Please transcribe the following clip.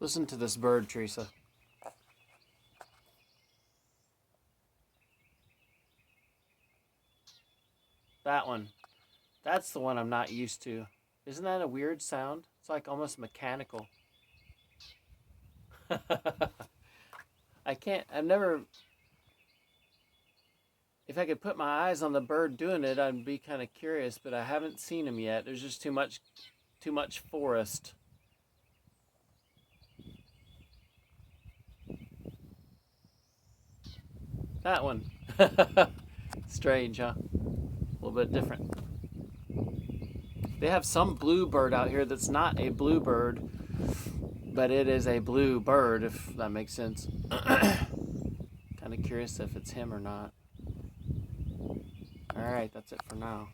Listen to this bird, Teresa. That one. That's the one I'm not used to. Isn't that a weird sound? It's like almost mechanical. I've never, if I could put my eyes on the bird doing it, I'd be kind of curious, but I haven't seen him yet. There's just too much forest. That one. Strange, huh? A little bit different. They have some bluebird out here that's not a bluebird, but it is a blue bird, if that makes sense. Kind of curious if it's him or not. All right, that's it for now.